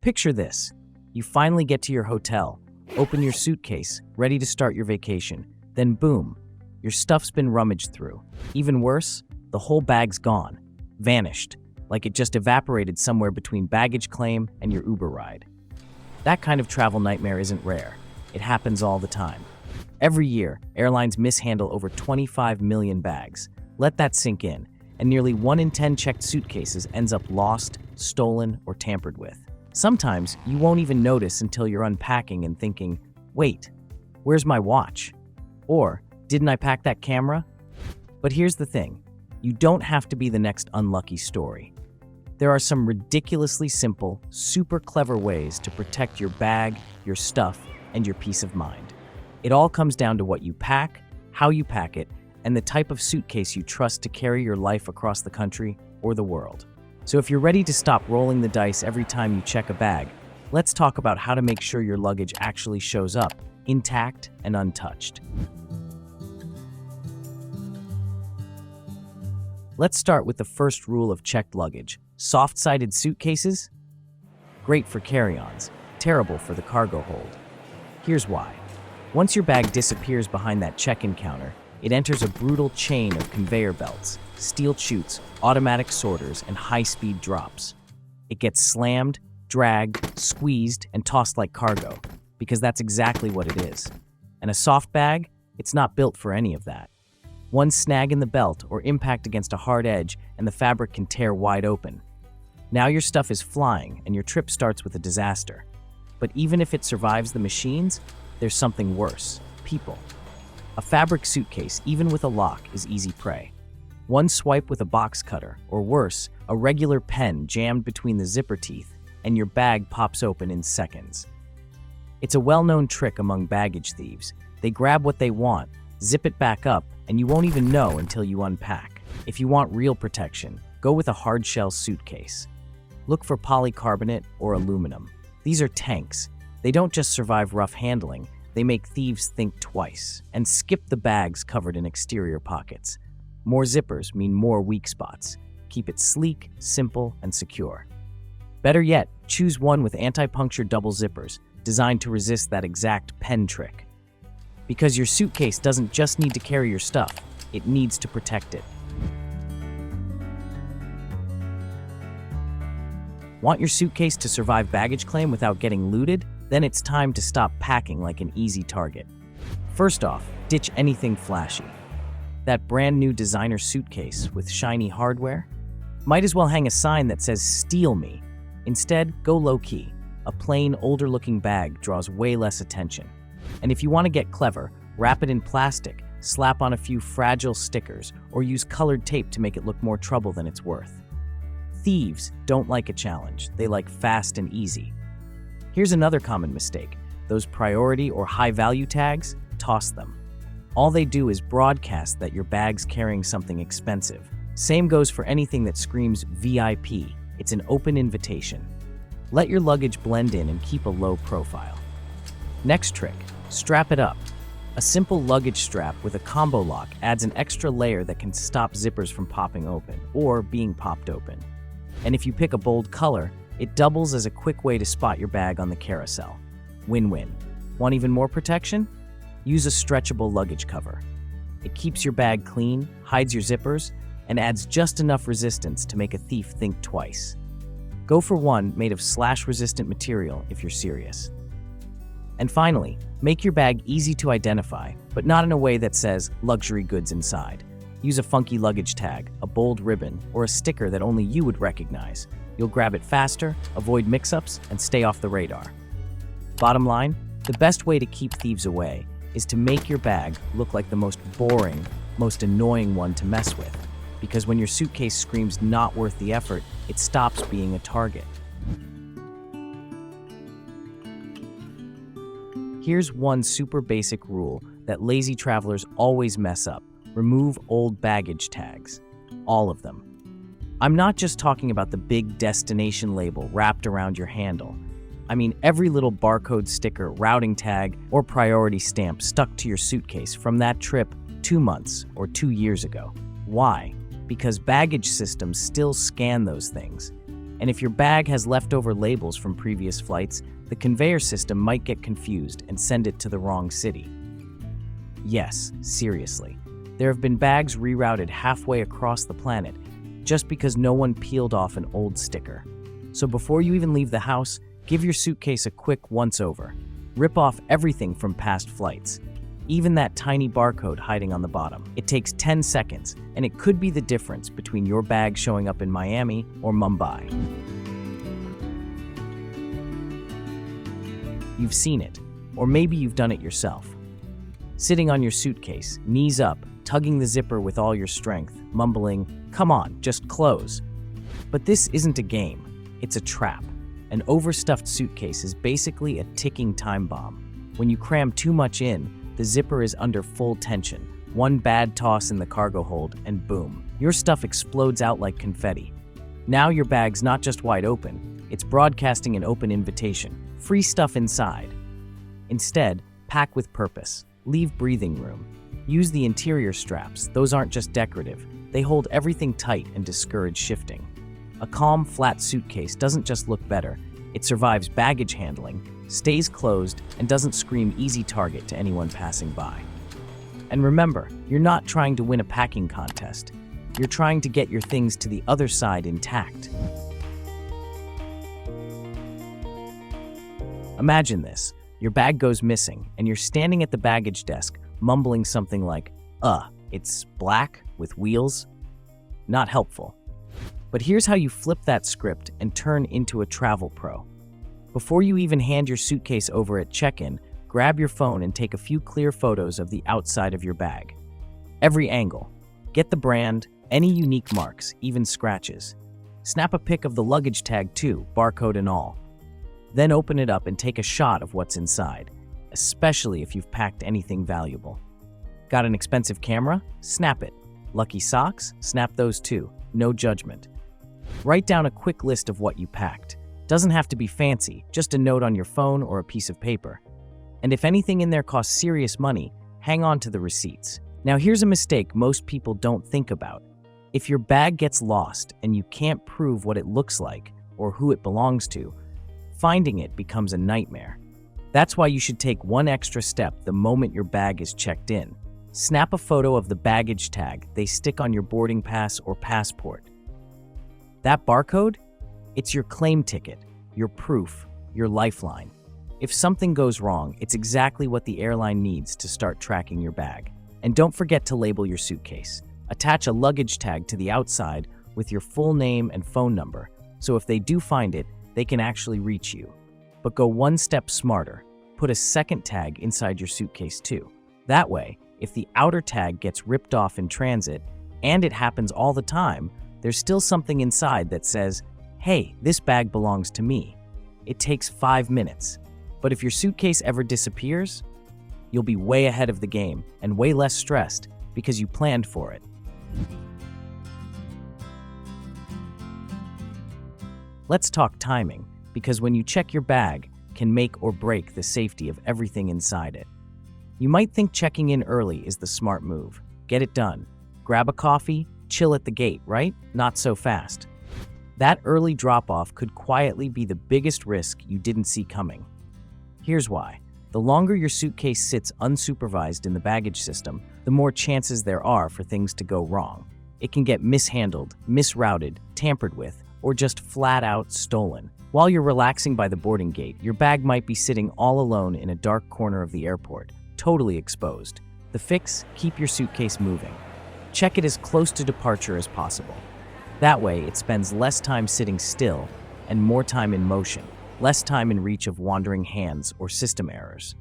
Picture this. You finally get to your hotel, open your suitcase, ready to start your vacation. Then boom, your stuff's been rummaged through. Even worse, the whole bag's gone. Vanished, like it just evaporated somewhere between baggage claim and your Uber ride. That kind of travel nightmare isn't rare. It happens all the time. Every year, airlines mishandle over 25 million bags. Let that sink in, and nearly 1 in 10 checked suitcases ends up lost, stolen, or tampered with. Sometimes you won't even notice until you're unpacking and thinking, wait, where's my watch? Or, didn't I pack that camera? But here's the thing, you don't have to be the next unlucky story. There are some ridiculously simple, super clever ways to protect your bag, your stuff, and your peace of mind. It all comes down to what you pack, how you pack it, and the type of suitcase you trust to carry your life across the country or the world. So if you're ready to stop rolling the dice every time you check a bag, let's talk about how to make sure your luggage actually shows up, intact and untouched. Let's start with the first rule of checked luggage. Soft-sided suitcases? Great for carry-ons, terrible for the cargo hold. Here's why. Once your bag disappears behind that check-in counter, it enters a brutal chain of conveyor belts, steel chutes, automatic sorters, and high-speed drops. It gets slammed, dragged, squeezed, and tossed like cargo, because that's exactly what it is. And a soft bag? It's not built for any of that. One snag in the belt or impact against a hard edge and the fabric can tear wide open. Now your stuff is flying and your trip starts with a disaster. But even if it survives the machines, there's something worse: people. A fabric suitcase, even with a lock, is easy prey. One swipe with a box cutter, or worse, a regular pen jammed between the zipper teeth, and your bag pops open in seconds. It's a well-known trick among baggage thieves. They grab what they want, zip it back up, and you won't even know until you unpack. If you want real protection, go with a hard-shell suitcase. Look for polycarbonate or aluminum. These are tanks. They don't just survive rough handling, they make thieves think twice, and skip the bags covered in exterior pockets. More zippers mean more weak spots. Keep it sleek, simple, and secure. Better yet, choose one with anti-puncture double zippers, designed to resist that exact pen trick. Because your suitcase doesn't just need to carry your stuff, it needs to protect it. Want your suitcase to survive baggage claim without getting looted? Then it's time to stop packing like an easy target. First off, ditch anything flashy. That brand new designer suitcase with shiny hardware? Might as well hang a sign that says "Steal me." Instead, go low-key. A plain, older-looking bag draws way less attention. And if you want to get clever, wrap it in plastic, slap on a few fragile stickers, or use colored tape to make it look more trouble than it's worth. Thieves don't like a challenge. They like fast and easy. Here's another common mistake. Those priority or high-value tags, toss them. All they do is broadcast that your bag's carrying something expensive. Same goes for anything that screams VIP. It's an open invitation. Let your luggage blend in and keep a low profile. Next trick, strap it up. A simple luggage strap with a combo lock adds an extra layer that can stop zippers from popping open or being popped open. And if you pick a bold color, it doubles as a quick way to spot your bag on the carousel. Win-win. Want even more protection? Use a stretchable luggage cover. It keeps your bag clean, hides your zippers, and adds just enough resistance to make a thief think twice. Go for one made of slash-resistant material if you're serious. And finally, make your bag easy to identify, but not in a way that says luxury goods inside. Use a funky luggage tag, a bold ribbon, or a sticker that only you would recognize. You'll grab it faster, avoid mix-ups, and stay off the radar. Bottom line, the best way to keep thieves away is to make your bag look like the most boring, most annoying one to mess with. Because when your suitcase screams not worth the effort, it stops being a target. Here's one super basic rule that lazy travelers always mess up. Remove old baggage tags. All of them. I'm not just talking about the big destination label wrapped around your handle. I mean every little barcode sticker, routing tag, or priority stamp stuck to your suitcase from that trip 2 months or 2 years ago. Why? Because baggage systems still scan those things. And if your bag has leftover labels from previous flights, the conveyor system might get confused and send it to the wrong city. Yes, seriously. There have been bags rerouted halfway across the planet just because no one peeled off an old sticker. So before you even leave the house, give your suitcase a quick once-over. Rip off everything from past flights, even that tiny barcode hiding on the bottom. It takes 10 seconds, and it could be the difference between your bag showing up in Miami or Mumbai. You've seen it, or maybe you've done it yourself. Sitting on your suitcase, knees up, tugging the zipper with all your strength, mumbling, "Come on, just close." But this isn't a game, it's a trap. An overstuffed suitcase is basically a ticking time bomb. When you cram too much in, the zipper is under full tension. One bad toss in the cargo hold, and boom, your stuff explodes out like confetti. Now your bag's not just wide open, it's broadcasting an open invitation. Free stuff inside. Instead, pack with purpose. Leave breathing room. Use the interior straps. Those aren't just decorative. They hold everything tight and discourage shifting. A calm, flat suitcase doesn't just look better. It survives baggage handling, stays closed, and doesn't scream easy target to anyone passing by. And remember, you're not trying to win a packing contest. You're trying to get your things to the other side intact. Imagine this. Your bag goes missing, and you're standing at the baggage desk, mumbling something like, it's black with wheels." Not helpful. But here's how you flip that script and turn into a travel pro. Before you even hand your suitcase over at check-in, grab your phone and take a few clear photos of the outside of your bag. Every angle. Get the brand, any unique marks, even scratches. Snap a pic of the luggage tag too, barcode and all. Then open it up and take a shot of what's inside, especially if you've packed anything valuable. Got an expensive camera? Snap it. Lucky socks? Snap those too. No judgment. Write down a quick list of what you packed. Doesn't have to be fancy, just a note on your phone or a piece of paper. And if anything in there costs serious money, hang on to the receipts. Now here's a mistake most people don't think about. If your bag gets lost and you can't prove what it looks like or who it belongs to, finding it becomes a nightmare. That's why you should take one extra step the moment your bag is checked in. Snap a photo of the baggage tag they stick on your boarding pass or passport. That barcode? It's your claim ticket, your proof, your lifeline. If something goes wrong, it's exactly what the airline needs to start tracking your bag. And don't forget to label your suitcase. Attach a luggage tag to the outside with your full name and phone number, so if they do find it, they can actually reach you. But go one step smarter. Put a second tag inside your suitcase too. That way, if the outer tag gets ripped off in transit, and it happens all the time, there's still something inside that says, "Hey, this bag belongs to me." It takes 5 minutes. But if your suitcase ever disappears, you'll be way ahead of the game and way less stressed because you planned for it. Let's talk timing, because when you check your bag can make or break the safety of everything inside it. You might think checking in early is the smart move. Get it done. Grab a coffee, chill at the gate, right? Not so fast. That early drop-off could quietly be the biggest risk you didn't see coming. Here's why. The longer your suitcase sits unsupervised in the baggage system, the more chances there are for things to go wrong. It can get mishandled, misrouted, tampered with, or just flat out stolen. While you're relaxing by the boarding gate, your bag might be sitting all alone in a dark corner of the airport, totally exposed. The fix? Keep your suitcase moving. Check it as close to departure as possible. That way, it spends less time sitting still and more time in motion, less time in reach of wandering hands or system errors.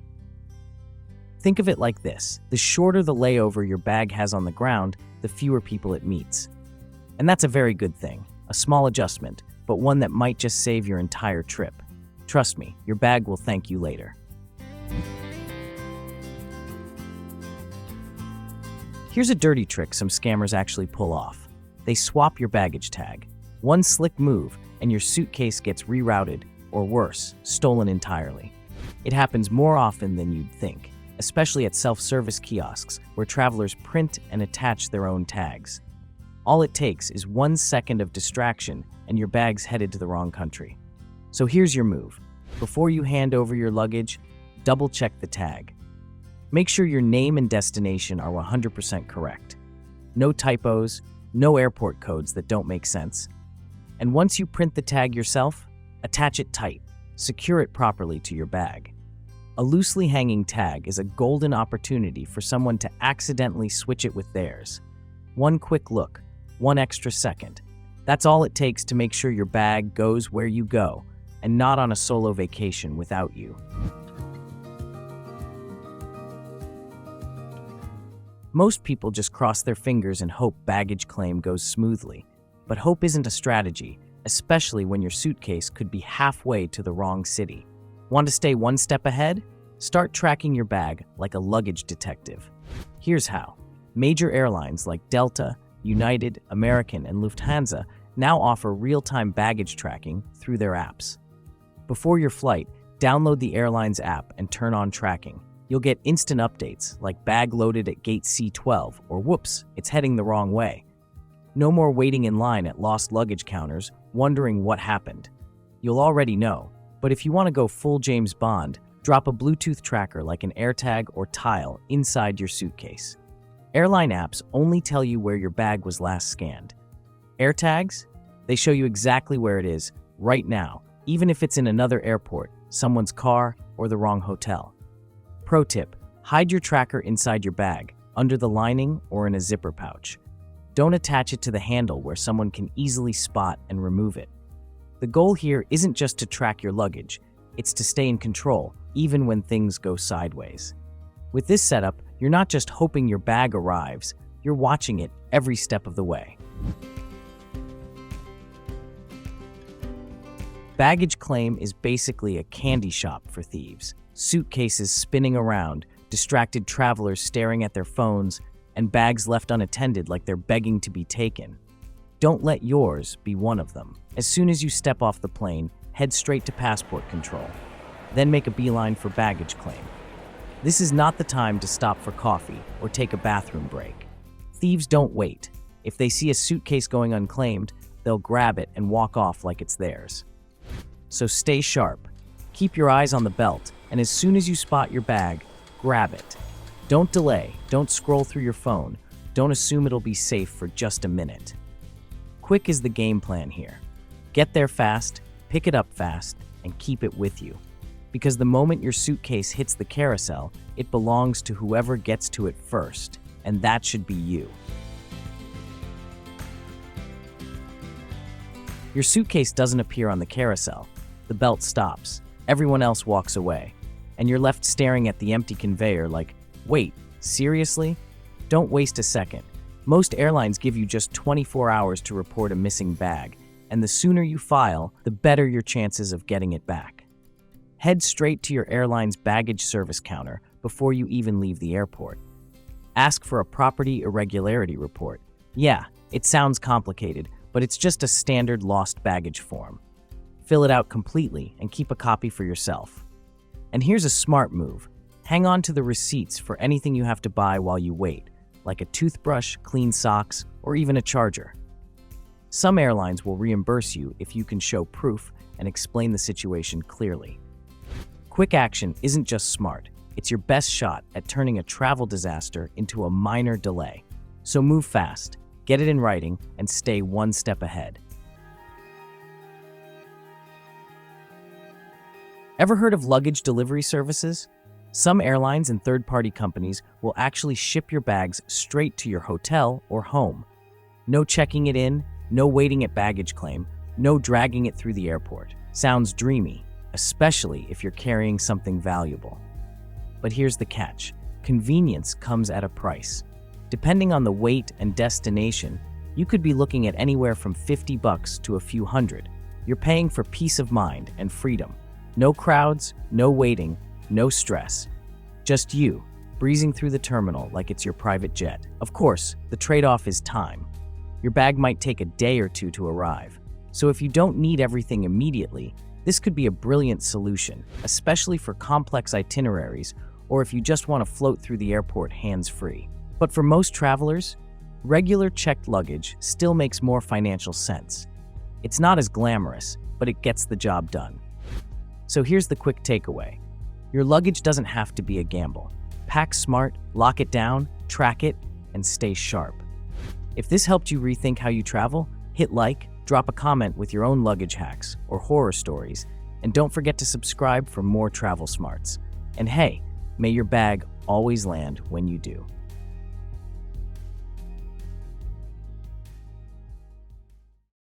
Think of it like this. The shorter the layover your bag has on the ground, the fewer people it meets. And that's a very good thing. A small adjustment, but one that might just save your entire trip. Trust me, your bag will thank you later. Here's a dirty trick some scammers actually pull off. They swap your baggage tag. One slick move, and your suitcase gets rerouted, or worse, stolen entirely. It happens more often than you'd think, especially at self-service kiosks where travelers print and attach their own tags. All it takes is 1 second of distraction and your bag's headed to the wrong country. So here's your move. Before you hand over your luggage, double-check the tag. Make sure your name and destination are 100% correct. No typos, no airport codes that don't make sense. And once you print the tag yourself, attach it tight. Secure it properly to your bag. A loosely hanging tag is a golden opportunity for someone to accidentally switch it with theirs. One quick look, 1 extra second. That's all it takes to make sure your bag goes where you go and not on a solo vacation without you. Most people just cross their fingers and hope baggage claim goes smoothly. But hope isn't a strategy, especially when your suitcase could be halfway to the wrong city. Want to stay 1 step ahead? Start tracking your bag like a luggage detective. Here's how. Major airlines like Delta, United, American, and Lufthansa now offer real-time baggage tracking through their apps. Before your flight, download the airline's app and turn on tracking. You'll get instant updates like bag loaded at gate C12 or whoops, it's heading the wrong way. No more waiting in line at lost luggage counters, wondering what happened. You'll already know, but if you want to go full James Bond, drop a Bluetooth tracker like an AirTag or Tile inside your suitcase. Airline apps only tell you where your bag was last scanned. AirTags? They show you exactly where it is, right now, even if it's in another airport, someone's car, or the wrong hotel. Pro tip, hide your tracker inside your bag, under the lining or in a zipper pouch. Don't attach it to the handle where someone can easily spot and remove it. The goal here isn't just to track your luggage, it's to stay in control, even when things go sideways. With this setup, you're not just hoping your bag arrives, you're watching it every step of the way. Baggage claim is basically a candy shop for thieves. Suitcases spinning around, distracted travelers staring at their phones, and bags left unattended like they're begging to be taken. Don't let yours be one of them. As soon as you step off the plane, head straight to passport control. Then make a beeline for baggage claim. This is not the time to stop for coffee or take a bathroom break. Thieves don't wait. If they see a suitcase going unclaimed, they'll grab it and walk off like it's theirs. So stay sharp. Keep your eyes on the belt, and as soon as you spot your bag, grab it. Don't delay, don't scroll through your phone, don't assume it'll be safe for just a minute. Quick is the game plan here. Get there fast, pick it up fast, and keep it with you. Because the moment your suitcase hits the carousel, it belongs to whoever gets to it first, and that should be you. Your suitcase doesn't appear on the carousel. The belt stops, everyone else walks away, and you're left staring at the empty conveyor like, wait, seriously? Don't waste a second. Most airlines give you just 24 hours to report a missing bag, and the sooner you file, the better your chances of getting it back. Head straight to your airline's baggage service counter before you even leave the airport. Ask for a property irregularity report. Yeah, it sounds complicated, but it's just a standard lost baggage form. Fill it out completely and keep a copy for yourself. And here's a smart move. Hang on to the receipts for anything you have to buy while you wait, like a toothbrush, clean socks, or even a charger. Some airlines will reimburse you if you can show proof and explain the situation clearly. Quick action isn't just smart, it's your best shot at turning a travel disaster into a minor delay. So move fast, get it in writing, and stay 1 step ahead. Ever heard of luggage delivery services? Some airlines and third-party companies will actually ship your bags straight to your hotel or home. No checking it in, no waiting at baggage claim, no dragging it through the airport. Sounds dreamy, especially if you're carrying something valuable. But here's the catch. Convenience comes at a price. Depending on the weight and destination, you could be looking at anywhere from $50 to a few hundred. You're paying for peace of mind and freedom. No crowds, no waiting, no stress. Just you, breezing through the terminal like it's your private jet. Of course, the trade-off is time. Your bag might take a day or two to arrive. So if you don't need everything immediately, this could be a brilliant solution, especially for complex itineraries or if you just want to float through the airport hands-free. But for most travelers, Regular checked luggage still makes more financial sense. It's not as glamorous, but it gets the job done. So here's the quick takeaway. Your luggage doesn't have to be a gamble. Pack smart, lock it down, track it, and stay sharp. If this helped you rethink how you travel, hit like, drop a comment with your own luggage hacks or horror stories, and don't forget to subscribe for more travel smarts. And hey, may your bag always land when you do.